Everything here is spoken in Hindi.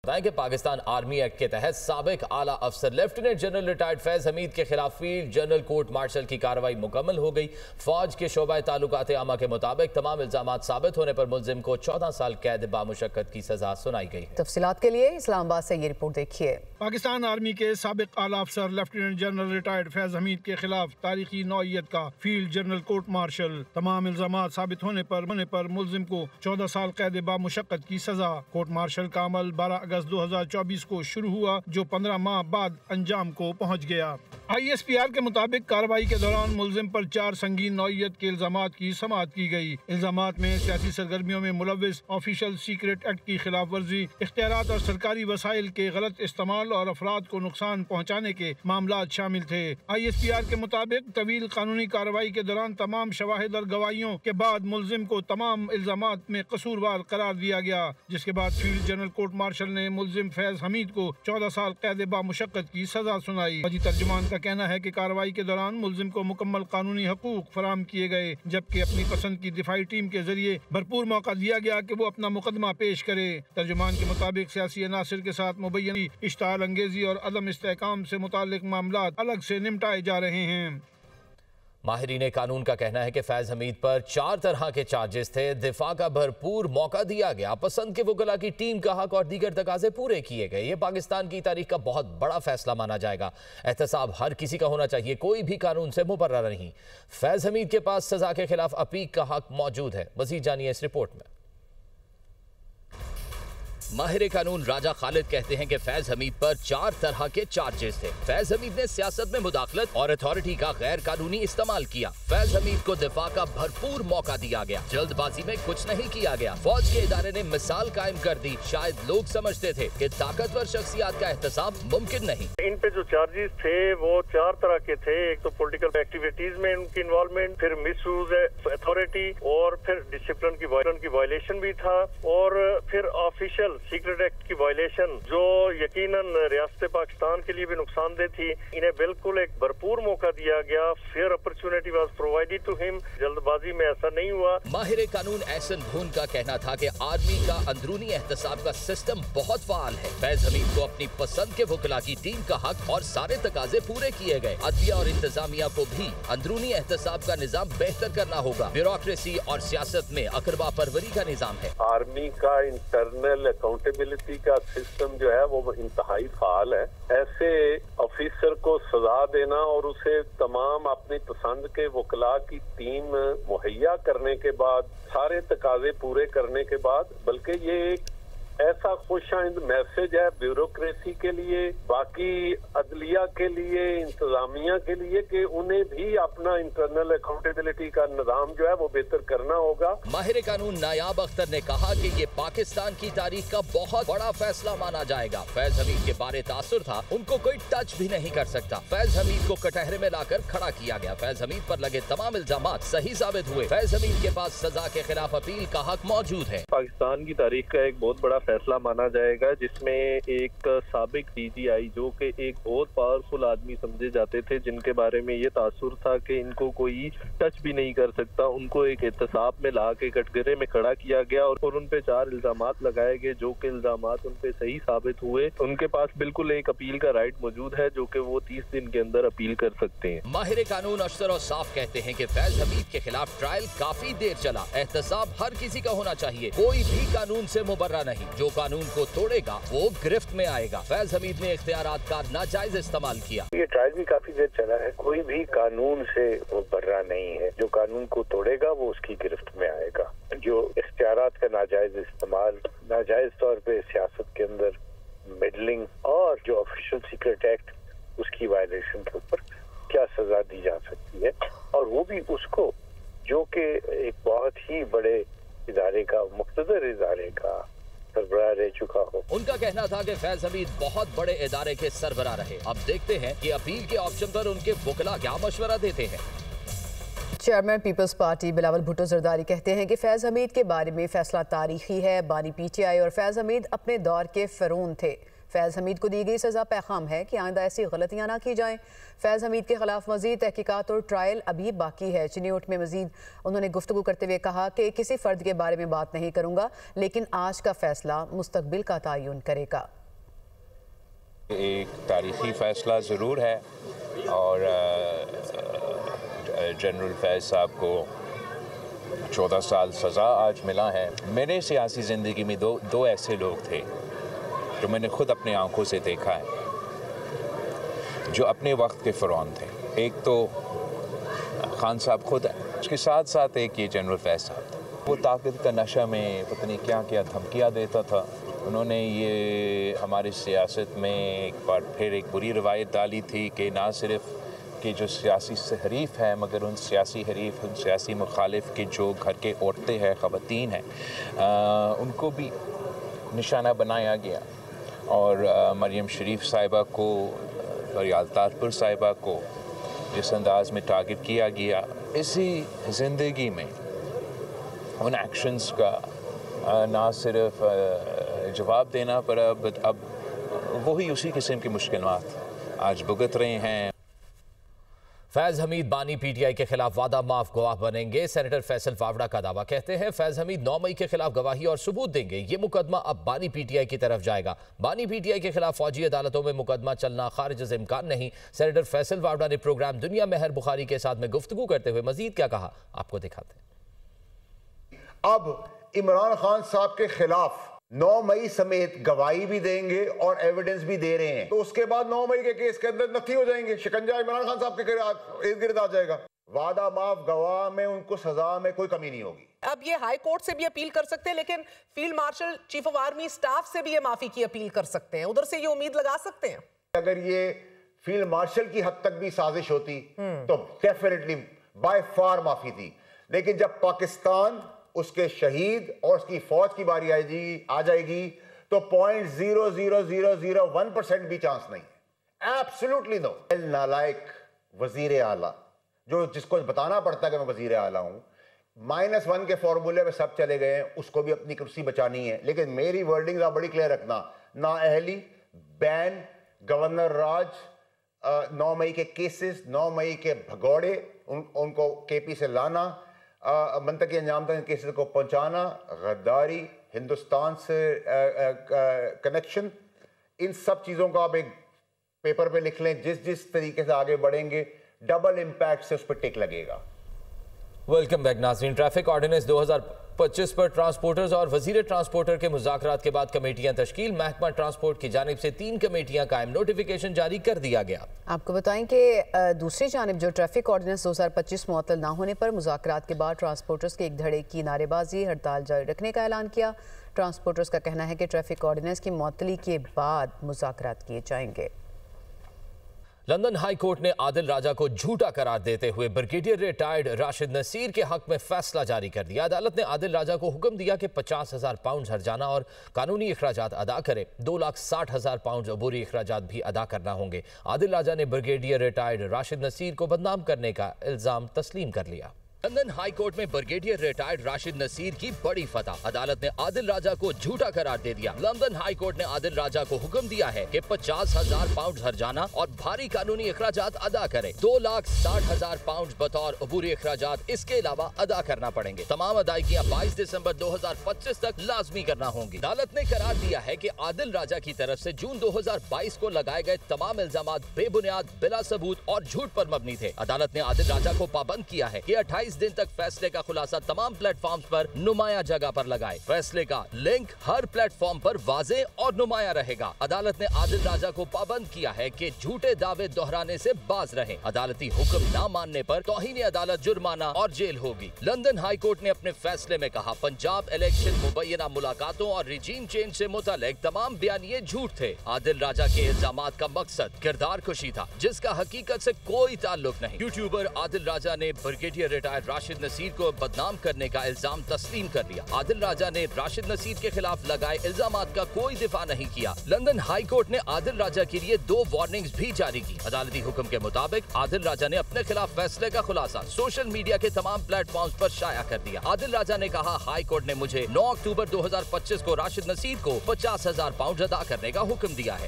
बताएं कि पाकिस्तान आर्मी एक्ट के तहत साबिक आला अफसर lieutenant general retired Faiz Hamid के खिलाफ फील्ड जनरल कोर्ट मार्शल की कार्रवाई मुकम्मल हो गई। फौज के शोबा ताल्लुकात आमा के मुताबिक तमाम इल्जामात साबित होने पर मुलजिम को 14 साल कैद बामुशक्कत की सजा सुनाई गई है। तफसीलात के लिए इस्लामाबाद से ये रिपोर्ट देखिए। पाकिस्तान आर्मी के साबिक आला अफसर lieutenant general retired Faiz Hamid के खिलाफ तारीखी नौइयत का फील्ड जनरल कोर्ट मार्शल तमाम इल्जामात साबित होने पर मुलजिम को 14 साल कैद बामुशक्कत की सजा। कोर्ट मार्शल का अमल 12 अगस्त 2024 को शुरू हुआ, जो 15 माह बाद अंजाम को पहुंच गया। ISPR के मुताबिक कार्रवाई के दौरान मुलजिम पर 4 संगीन नौइयत के इल्जामात की समाअत की गई। इल्जामात में सियासी सरगर्मियों में मुलव्विस, ऑफिशियल सीक्रेट एक्ट की खिलाफ वर्जी, इख्तियारात और सरकारी वसाइल के गलत इस्तेमाल और अफराद को नुकसान पहुँचाने के मामला शामिल थे। ISPR के मुताबिक तवील कानूनी कार्रवाई के दौरान तमाम शवाहिद और गवाहियों के बाद मुलजिम को तमाम इल्जामात में कसूरवार करार दिया गया, जिसके बाद फील्ड जनरल कोर्ट मार्शल ने मुलजिम फैज हमीद को 14 साल कैद बामुशक्कत की सजा सुनाई। फौजी तर्जुमान का कहना है कि कार्रवाई के दौरान मुलजिम को मुकम्मल कानूनी हकूक फराम किए गए, जबकि अपनी पसंद की दिफाई टीम के जरिए भरपूर मौका दिया गया कि वो अपना मुकदमा पेश करे। तर्जुमान के मुताबिक सियासी अनासिर के साथ मुबैयन इश्तहार अंगेजी और अदम इस्तेहकाम से मुताल्लिक मामला अलग से निपटाए जा रहे हैं। माहिरीन कानून का कहना है कि फैज हमीद पर 4 तरह के चार्जेस थे। दिफा का भरपूर मौका दिया गया, पसंद के वकला की टीम का हक और दीगर तकाजे पूरे किए गए। ये पाकिस्तान की तारीख का बहुत बड़ा फैसला माना जाएगा। एहतसाब हर किसी का होना चाहिए, कोई भी कानून से मुबर्रा नहीं। फैज हमीद के पास सजा के खिलाफ अपील का हक मौजूद है। मजीद जानिए इस रिपोर्ट में। माहिर कानून राजा खालिद कहते हैं कि फैज हमीद पर 4 तरह के चार्जेस थे। फैज हमीद ने सियासत में मुदाखलत और अथॉरिटी का गैर कानूनी इस्तेमाल किया। फैज हमीद को दिफा का भरपूर मौका दिया गया, जल्दबाजी में कुछ नहीं किया गया। फौज के इदारे ने मिसाल कायम कर दी। शायद लोग समझते थे कि ताकतवर शख्सियत का एहतसाब मुमकिन नहीं। इन पे जो चार्जेस थे वो 4 तरह के थे। एक तो पॉलिटिकल एक्टिविटीज में उनकी इन्वॉल्वमेंट, फिर मिसयूज अथॉरिटी, और फिर डिसिप्लिन की वायलेशन भी था, और फिर ऑफिशियल सीक्रेट एक्ट की वायलेशन जो यकीनन रियासत पाकिस्तान के लिए भी नुकसानदेह थी। इन्हें बिल्कुल एक भरपूर मौका दिया गया। Fair opportunity was provided to him. जल्दबाजी में ऐसा नहीं हुआ। माहिर कानून एहसन भून का कहना था कि आर्मी का अंदरूनी एहतसाब का सिस्टम बहुत फाल है। फैज हमीद को अपनी पसंद के वकला की टीम का हक और सारे तकाजे पूरे किए गए। अदलिया और इंतजामिया को भी अंदरूनी एहतसाब का निजाम बेहतर करना होगा। ब्यूरोक्रेसी और सियासत में अकरबा परवरी का निजाम है। आर्मी का इंटरनल अकाउंटेबिलिटी का सिस्टम जो है वो इंतहाई फाल है। ऐसे ऑफिसर को सजा देना और उसे तमाम अपनी पसंद के वकला की टीम मुहैया करने के बाद, सारे तकाजे पूरे करने के बाद, बल्कि ये एक ऐसा खुशाइंद मैसेज है ब्यूरोक्रेसी के लिए, बाकी अदलिया के लिए, इंतजामिया के लिए, कि उन्हें भी अपना इंटरनल अकाउंटेबिलिटी का निजाम जो है वो बेहतर करना होगा। माहिर कानून नायाब अख्तर ने कहा कि ये पाकिस्तान की तारीख का बहुत बड़ा फैसला माना जाएगा। फैज हमीद के बारे तासुर था, उनको कोई टच भी नहीं कर सकता। फैज हमीद को कटहरे में लाकर खड़ा किया गया। फैज हमीद पर लगे तमाम इल्जामात सही साबित हुए। फैज हमीद के पास सजा के खिलाफ अपील का हक मौजूद है। पाकिस्तान की तारीख का एक बहुत बड़ा फैसला माना जाएगा, जिसमें एक साबिक DGI जो कि एक बहुत पावरफुल आदमी समझे जाते थे, जिनके बारे में ये तासुर था कि इनको कोई टच भी नहीं कर सकता, उनको एक एहतसाब में ला के कटघरे में खड़ा किया गया और उन पे 4 इल्जामात लगाए गए, जो कि इल्जामात उन पे सही साबित हुए। उनके पास बिल्कुल एक अपील का राइट मौजूद है, जो कि वो 30 दिन के अंदर अपील कर सकते हैं। माहिर कानून अशतर और साफ कहते हैं कि फैज हमीद के खिलाफ ट्रायल काफी देर चला। एहतसाब हर किसी का होना चाहिए, कोई भी कानून से मुबर्रा नहीं। जो कानून को तोड़ेगा वो गिरफ्त में आएगा। फैज हमीद ने इख्तियारात का नाजायज इस्तेमाल किया। ये ट्रायल भी काफी देर चला है। कोई भी कानून से मुबर्रा नहीं है। जो कानून को तोड़ेगा वो उसकी गिरफ्त में आएगा। जो इख्तियारात का नाजायज इस्तेमाल, नाजायज तौर पे सियासत के अंदर मिडलिंग, और जो ऑफिशियल सीक्रेट एक्ट उसकी वायलेशन के ऊपर क्या सजा दी जा सकती है, और वो भी उसको जो कि एक बहुत ही बड़े इदारे का, मुख्तदर इदारे का सरबराह रह चुका हो। उनका कहना था कि फैज हमीद बहुत बड़े इदारे के सरबराह रहे। अब देखते हैं कि अपील के ऑप्शन पर उनके वकला क्या मशवरा देते हैं। Chairman people's party Bilawal Bhutto Zardari कहते हैं कि फैज हमीद के बारे में फैसला तारीखी है। बानी PTI और फैज हमीद अपने दौर के फिरौन थे। फैज़ हमीद को दी गई सज़ा पैगाम है कि आइंदा ऐसी गलतियाँ ना की जाएँ। फैज़ हमीद के खिलाफ मज़ीद तहकीकात और ट्रायल अभी बाकी है। चिन्योट में मज़ीद उन्होंने गुफ्तगू करते हुए कहा कि किसी फ़र्द के बारे में बात नहीं करूँगा, लेकिन आज का फ़ैसला मुस्तकबिल का तयन करेगा। एक तारीखी फ़ैसला ज़रूर है और जनरल फैज़ साहब को 14 साल सज़ा आज मिला है। मेरे सियासी ज़िंदगी में दो ऐसे लोग थे जो मैंने ख़ुद अपने आंखों से देखा है, जो अपने वक्त के फ़िरौन थे। एक तो खान साहब खुद है, उसके साथ साथ एक ये जनरल फैज़ साहब था। वो ताकत का नशा में पता नहीं क्या क्या धमकियाँ देता था। उन्होंने ये हमारी सियासत में एक बार फिर एक बुरी रवायत डाली थी कि ना सिर्फ कि जो सियासी हरीफ है, मगर उन सियासी हरीफ, उन सियासी मुखालिफ के जो घर के औरतें हैं, ख़वातीन हैं, उनको भी निशाना बनाया गया। और मरियम शरीफ साहिबा को और यालतारपुर साहिबा को जिस अंदाज में टारगेट किया गया, इसी ज़िंदगी में उन एक्शंस का ना सिर्फ जवाब देना पड़ा, अब वही उसी किस्म की मुश्किलात आज भुगत रहे हैं। फैज़ हमीद बानी पीटीआई के खिलाफ वादा माफ गवाह बनेंगे। सेनेटर फैसल फावड़ा का दावा। कहते हैं फैज़ हमीद 9 मई के खिलाफ गवाही और सबूत देंगे। ये मुकदमा अब बानी पीटीआई की तरफ जाएगा। बानी पीटीआई के खिलाफ फौजी अदालतों में मुकदमा चलना खारिज इम्कान नहीं। सेनेटर फैसल फावड़ा ने प्रोग्राम दुनिया मेहर बुखारी के साथ में गुफ्तगू करते हुए मजीद क्या कहा, आपको दिखाते हैं। अब इमरान खान साहब के खिलाफ 9 मई समेत गवाही भी देंगे और एविडेंस भी दे रहे हैं, तो उसके बाद 9 मई के केस के अंदर नथी हो जाएंगे, शिकंजा इमरान खान साहब के इर्द गिर्द आ जाएगा। वादा माफ गवाह में उनको सजा में कोई कमी नहीं होगी। अब ये हाई कोर्ट से भी अपील कर सकते हैं, लेकिन field marshal chief of army staff से भी ये माफी की अपील कर सकते हैं। उधर से ये उम्मीद लगा सकते हैं अगर ये फील्ड मार्शल की हद तक भी साजिश होती तो डेफिनेटली बाय फार माफी थी। लेकिन जब पाकिस्तान, उसके शहीद और उसकी फौज की बारी आ जाएगी तो 0.00001% भी चांस नहीं है। Absolutely no. नालायक वजीर आला जिसको बताना पड़ता है कि मैं वजीर आला हूं, -1 के फॉर्मूले में सब चले गए हैं, उसको भी अपनी कुर्सी बचानी है। लेकिन मेरी वर्डिंग आप बड़ी क्लियर रखना, ना अहली, बैन, गवर्नर राज, 9 मई के केसेस, 9 मई के भगौड़े, उनको केपी से लाना, मंतकी अंजाम तक केसेस को पहुंचाना, गद्दारी, हिंदुस्तान से कनेक्शन, इन सब चीज़ों को आप एक पेपर पे लिख लें। जिस तरीके से आगे बढ़ेंगे डबल इम्पैक्ट से उस पर टिक लगेगा। वेलकम बैक नाज़रीन। ट्रैफिक ऑर्डिनेंस 2025 पर ट्रांसपोर्टर्स और वजीर ट्रांसपोर्टर के मुज़ाकरात के बाद कमेटियां तश्कील। महकमा ट्रांसपोर्ट की जानिब से 3 कमेटियां कायम, नोटिफिकेशन जारी कर दिया गया। आपको बताएं कि दूसरी जानिब जो ट्रैफिक ऑर्डिनेंस 2025 मुअत्तल ना होने पर मुज़ाकरात के बाद ट्रांसपोर्टर्स के एक धड़े की नारेबाजी, हड़ताल जारी रखने का ऐलान किया। ट्रांसपोर्टर्स का कहना है कि ट्रैफिक ऑर्डिनेंस की मुअत्तली के बाद मुज़ाकरात किए जाएंगे। लंदन हाई कोर्ट ने आदिल राजा को झूठा करार देते हुए ब्रिगेडियर रिटायर्ड राशिद नसीर के हक में फैसला जारी कर दिया। अदालत ने आदिल राजा को हुक्म दिया कि 50,000 पाउंड हर्जाना और कानूनी अखराजात अदा करे। 2,60,000 पाउंड अबूरी अखराजात भी अदा करना होंगे। आदिल राजा ने ब्रिगेडियर रिटायर्ड राशिद नसीर को बदनाम करने का इल्जाम तस्लीम कर लिया। लंदन हाई कोर्ट में ब्रिगेडियर रिटायर्ड राशिद नसीर की बड़ी फतह। अदालत ने आदिल राजा को झूठा करार दे दिया। लंदन हाई कोर्ट ने आदिल राजा को हुक्म दिया है कि 50,000 पाउंड हर्जाना और भारी कानूनी अखराजात अदा करे। 2,60,000 पाउंड बतौर अबूरी अखराजात इसके अलावा अदा करना पड़ेंगे। तमाम अदायगियां 22 दिसंबर 2025 तक लाजमी करना होंगी। अदालत ने करार दिया है कि आदिल राजा की तरफ से जून 2022 को लगाए गए तमाम इल्जामात बेबुनियाद, बिला सबूत और झूठ पर मबनी थे। अदालत ने आदिल राजा को पाबंद किया है कि 28 दिन तक फैसले का खुलासा तमाम प्लेटफॉर्म्स पर नुमाया जगह पर लगाए। फैसले का लिंक हर प्लेटफॉर्म पर वाजे और नुमाया रहेगा। अदालत ने आदिल राजा को पाबंद किया है कि झूठे दावे दोहराने से बाज रहे। अदालती हुक्म न मानने पर तौहीन अदालत, जुर्माना और जेल होगी। लंदन हाई कोर्ट ने अपने फैसले में कहा, पंजाब इलेक्शन मुबैना मुलाकातों और रिजीम चेंज से मुतालिक तमाम बयानिए झूठ थे। आदिल राजा के इल्जामात का मकसद किरदार कुशी था, जिसका हकीकत से कोई ताल्लुक नहीं। यूट्यूबर आदिल राजा ने brigadier retired retired Rashid Naseer को बदनाम करने का इल्जाम तस्लीम कर लिया। आदिल राजा ने राशिद नसीर के खिलाफ लगाए इल्जामात का कोई दिफा नहीं किया। लंदन हाई कोर्ट ने आदिल राजा के लिए 2 वार्निंग्स भी जारी की। अदालती हुक्म के मुताबिक आदिल राजा ने अपने खिलाफ फैसले का खुलासा सोशल मीडिया के तमाम प्लेटफॉर्म्स पर शाया कर दिया। आदिल राजा ने कहा, हाई कोर्ट ने मुझे 9 अक्टूबर 2025 को राशिद नसीर को 50,000 पाउंड अदा करने का हुक्म दिया है।